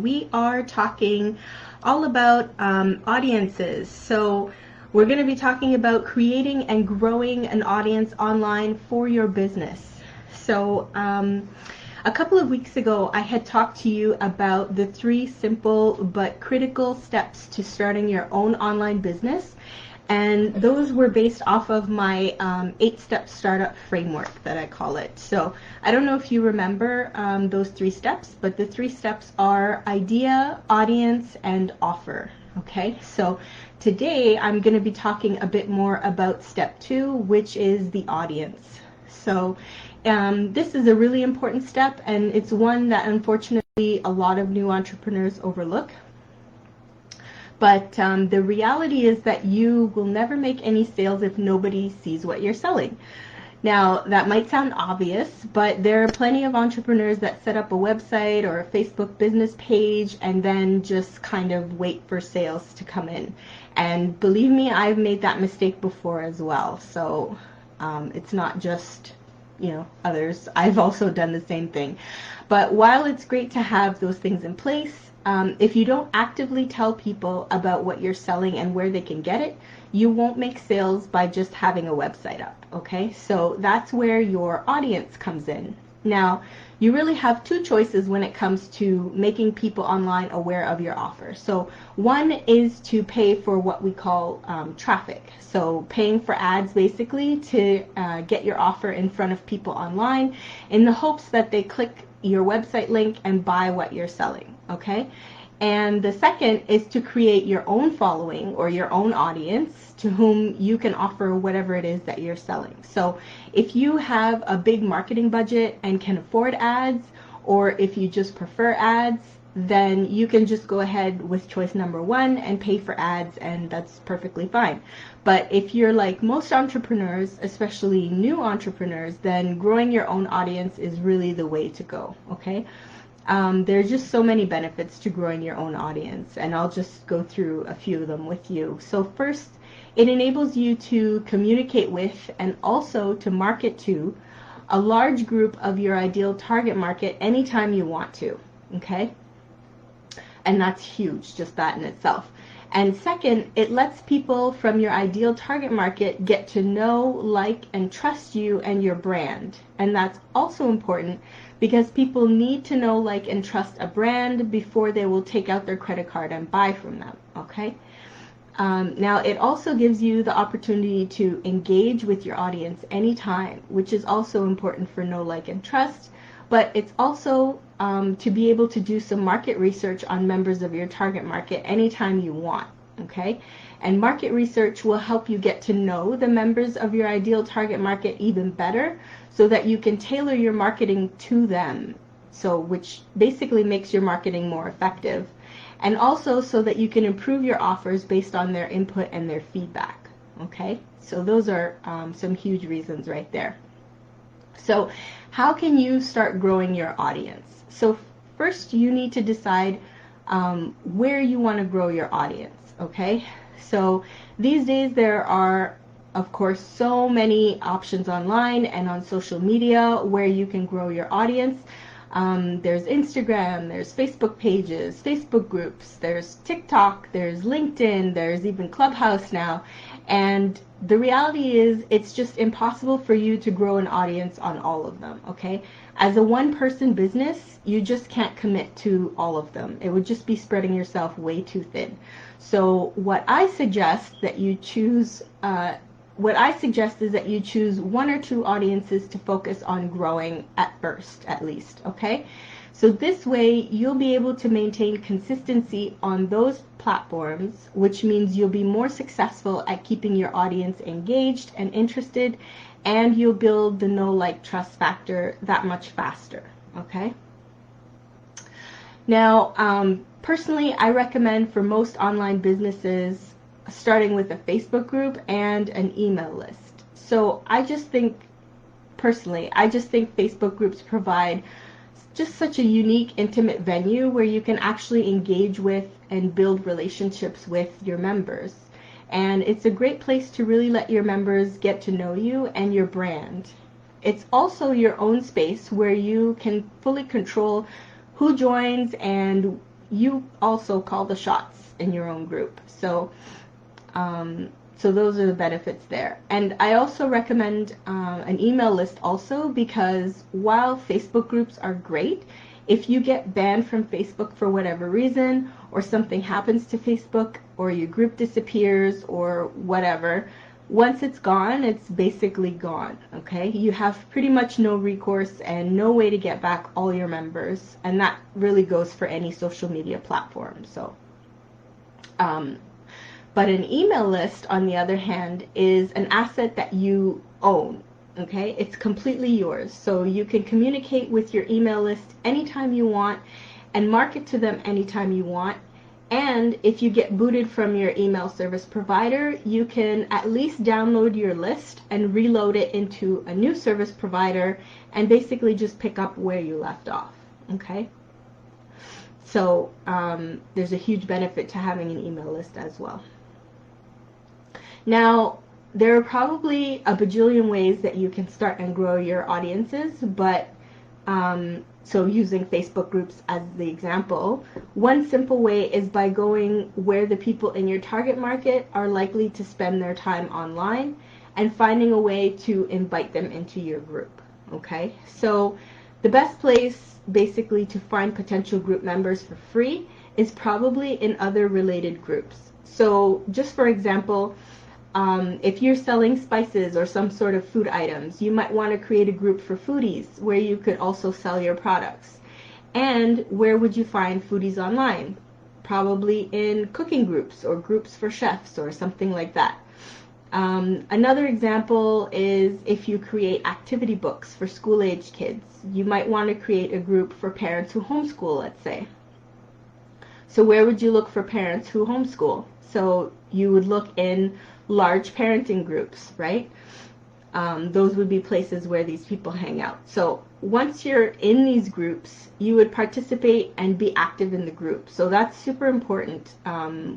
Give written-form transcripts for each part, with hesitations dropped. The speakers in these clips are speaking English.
we are talking all about audiences. So we're going to be talking about creating and growing an audience online for your business. So a couple of weeks ago, I had talked to you about the 3 simple but critical steps to starting your own online business. And those were based off of my 8-step startup framework that I call it. So I don't know if you remember those 3 steps, but the 3 steps are idea, audience, and offer. Okay, so today I'm going to be talking a bit more about step 2, which is the audience. So this is a really important step, and it's one that unfortunately a lot of new entrepreneurs overlook. But the reality is that you will never make any sales if nobody sees what you're selling. Now, that might sound obvious, but there are plenty of entrepreneurs that set up a website or a Facebook business page and then just kind of wait for sales to come in. And believe me, I've made that mistake before as well. So it's not just, others. I've also done the same thing. But while it's great to have those things in place, if you don't actively tell people about what you're selling and where they can get it, you won't make sales by just having a website up, okay? So that's where your audience comes in. Now, you really have 2 choices when it comes to making people online aware of your offer. So one is to pay for what we call traffic. So paying for ads basically to get your offer in front of people online in the hopes that they click your website link and buy what you're selling, okay? And the second is to create your own following or your own audience to whom you can offer whatever it is that you're selling. So if you have a big marketing budget and can afford ads, or if you just prefer ads, then you can just go ahead with choice number 1 and pay for ads, and that's perfectly fine. But if you're like most entrepreneurs, especially new entrepreneurs, then growing your own audience is really the way to go, okay? There are just so many benefits to growing your own audience, and I'll just go through a few of them with you. So first, it enables you to communicate with and also to market to a large group of your ideal target market anytime you want to, okay? And that's huge, just that in itself. And second, it lets people from your ideal target market get to know, like, and trust you and your brand. And that's also important because people need to know, like, and trust a brand before they will take out their credit card and buy from them, okay? Now, it also gives you the opportunity to engage with your audience anytime, which is also important for know, like, and trust. But it's also to be able to do some market research on members of your target market anytime you want, okay? And market research will help you get to know the members of your ideal target market even better so that you can tailor your marketing to them, so which basically makes your marketing more effective. And also so that you can improve your offers based on their input and their feedback, okay? So those are some huge reasons right there. So how can you start growing your audience? So first you need to decide where you want to grow your audience, okay? So these days there are, of course, so many options online and on social media where you can grow your audience. There's Instagram, there's Facebook pages, Facebook groups, there's TikTok, there's LinkedIn, there's even Clubhouse now. And the reality is it's just impossible for you to grow an audience on all of them, okay? As a one-person business, you just can't commit to all of them. It would just be spreading yourself way too thin. So what I suggest that you choose, is that you choose 1 or 2 audiences to focus on growing at first, at least, okay? So this way, you'll be able to maintain consistency on those platforms, which means you'll be more successful at keeping your audience engaged and interested, and you'll build the know, like, trust factor that much faster, okay? Now, personally, I recommend for most online businesses starting with a Facebook group and an email list. So I just think Facebook groups provide just such a unique, intimate venue where you can actually engage with and build relationships with your members. And it's a great place to really let your members get to know you and your brand. It's also your own space where you can fully control who joins and you also call the shots in your own group. So so those are the benefits there. And I also recommend an email list also, because while Facebook groups are great, if you get banned from Facebook for whatever reason, or something happens to Facebook, or your group disappears, or whatever, once it's gone, it's basically gone, okay? You have pretty much no recourse and no way to get back all your members, and that really goes for any social media platform. So, but an email list, on the other hand, is an asset that you own, okay? It's completely yours. So you can communicate with your email list anytime you want and market to them anytime you want. And if you get booted from your email service provider, you can at least download your list and reload it into a new service provider and basically just pick up where you left off, okay? So there's a huge benefit to having an email list as well. Now, there are probably a bajillion ways that you can start and grow your audiences, but so using Facebook groups as the example, one simple way is by going where the people in your target market are likely to spend their time online and finding a way to invite them into your group, okay? So the best place basically to find potential group members for free is probably in other related groups. So just for example, if you're selling spices or some sort of food items, you might want to create a group for foodies where you could also sell your products. And where would you find foodies online? Probably in cooking groups or groups for chefs or something like that. Another example is if you create activity books for school-age kids. You might want to create a group for parents who homeschool, let's say. So where would you look for parents who homeschool? So you would look in large parenting groups, right? Those would be places where these people hang out. So once you're in these groups, you would participate and be active in the group. So that's super important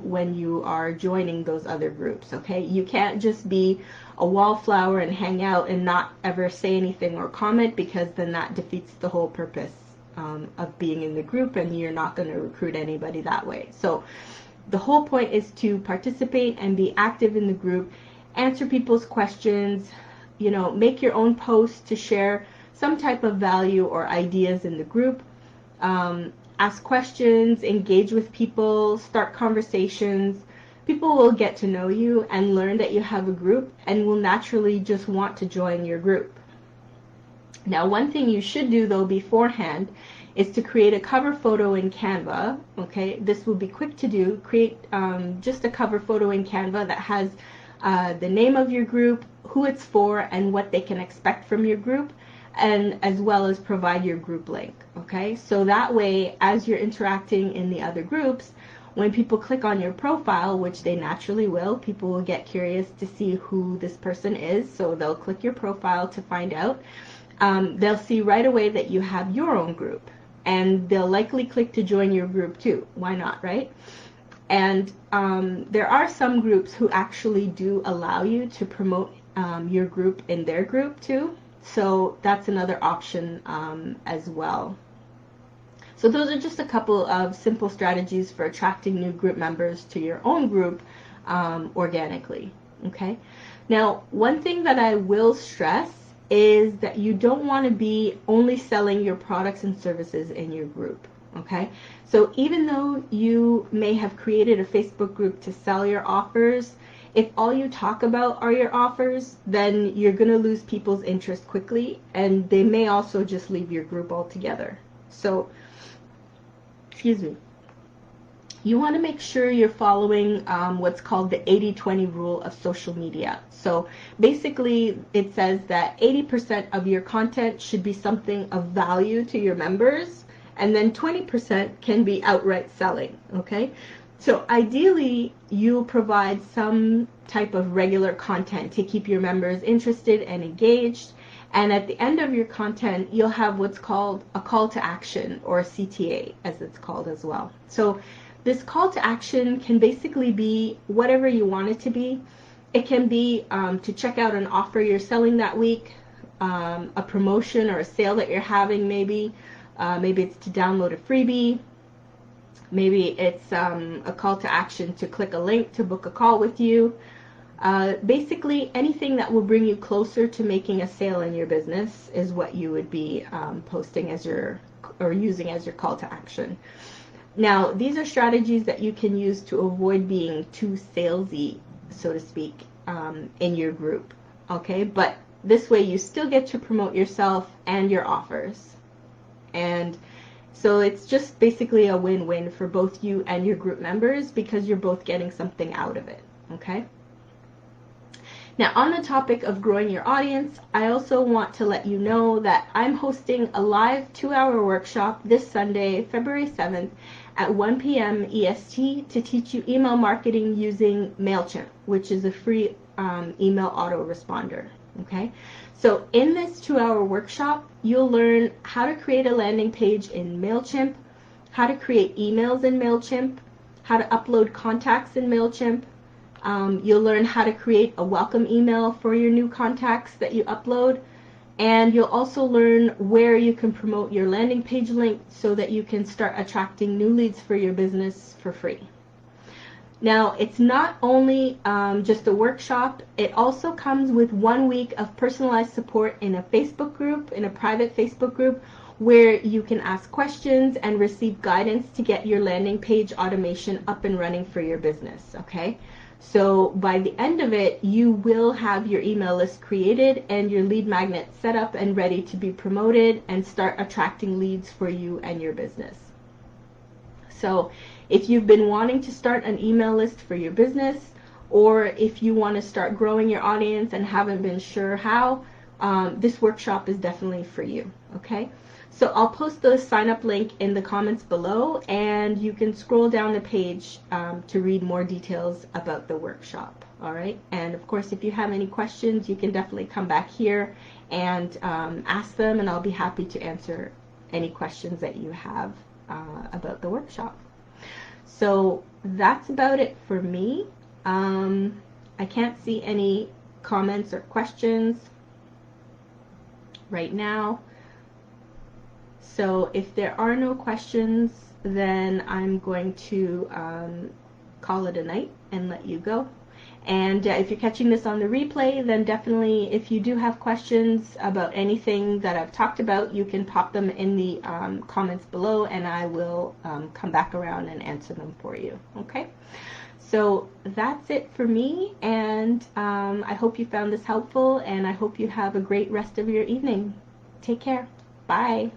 when you are joining those other groups, okay? You can't just be a wallflower and hang out and not ever say anything or comment, because then that defeats the whole purpose of being in the group, and you're not going to recruit anybody that way. So the whole point is to participate and be active in the group, answer people's questions, you know, make your own posts to share some type of value or ideas in the group, ask questions, engage with people, start conversations. People will get to know you and learn that you have a group and will naturally just want to join your group. Now, one thing you should do though beforehand is to create a cover photo in Canva, okay? This will be quick to do. Create just a cover photo in Canva that has the name of your group, who it's for, and what they can expect from your group, and as well as provide your group link, okay? So that way, as you're interacting in the other groups, when people click on your profile, which they naturally will, people will get curious to see who this person is, so they'll click your profile to find out. They'll see right away that you have your own group, and they'll likely click to join your group too. Why not, right? And there are some groups who actually do allow you to promote your group in their group too. So that's another option as well. So those are just a couple of simple strategies for attracting new group members to your own group organically, okay? Now, one thing that I will stress is that you don't want to be only selling your products and services in your group, okay? So even though you may have created a Facebook group to sell your offers, if all you talk about are your offers, then you're going to lose people's interest quickly, and they may also just leave your group altogether. So, excuse me. You want to make sure you're following what's called the 80-20 rule of social media. So basically it says that 80% of your content should be something of value to your members, and then 20% can be outright selling, okay? So ideally you'll provide some type of regular content to keep your members interested and engaged, and at the end of your content you'll have what's called a call to action, or a CTA as it's called as well. So this call to action can basically be whatever you want it to be. It can be to check out an offer you're selling that week, a promotion or a sale that you're having maybe. Maybe it's to download a freebie. Maybe it's a call to action to click a link to book a call with you. Basically, anything that will bring you closer to making a sale in your business is what you would be posting as your, or using as your call to action. Now, these are strategies that you can use to avoid being too salesy, so to speak, in your group. Okay, but this way you still get to promote yourself and your offers. And so it's just basically a win-win for both you and your group members, because you're both getting something out of it. Okay. Now, on the topic of growing your audience, I also want to let you know that I'm hosting a live 2-hour workshop this Sunday, February 7th at 1 p.m. EST to teach you email marketing using MailChimp, which is a free email autoresponder. Okay, so in this 2-hour workshop, you'll learn how to create a landing page in MailChimp, how to create emails in MailChimp, how to upload contacts in MailChimp. You'll learn how to create a welcome email for your new contacts that you upload, and you'll also learn where you can promote your landing page link so that you can start attracting new leads for your business for free. Now, it's not only just a workshop, it also comes with 1 week of personalized support in a Facebook group, in a private Facebook group, where you can ask questions and receive guidance to get your landing page automation up and running for your business, okay? So by the end of it, you will have your email list created and your lead magnet set up and ready to be promoted and start attracting leads for you and your business. So if you've been wanting to start an email list for your business, or if you want to start growing your audience and haven't been sure how, this workshop is definitely for you, okay? So I'll post the sign up link in the comments below, and you can scroll down the page to read more details about the workshop, all right? And of course, if you have any questions, you can definitely come back here and ask them, and I'll be happy to answer any questions that you have about the workshop. So that's about it for me. I can't see any comments or questions right now. So if there are no questions, then I'm going to call it a night and let you go. And if you're catching this on the replay, then definitely, if you do have questions about anything that I've talked about, you can pop them in the comments below, and I will come back around and answer them for you. Okay? So that's it for me, and I hope you found this helpful, and I hope you have a great rest of your evening. Take care. Bye.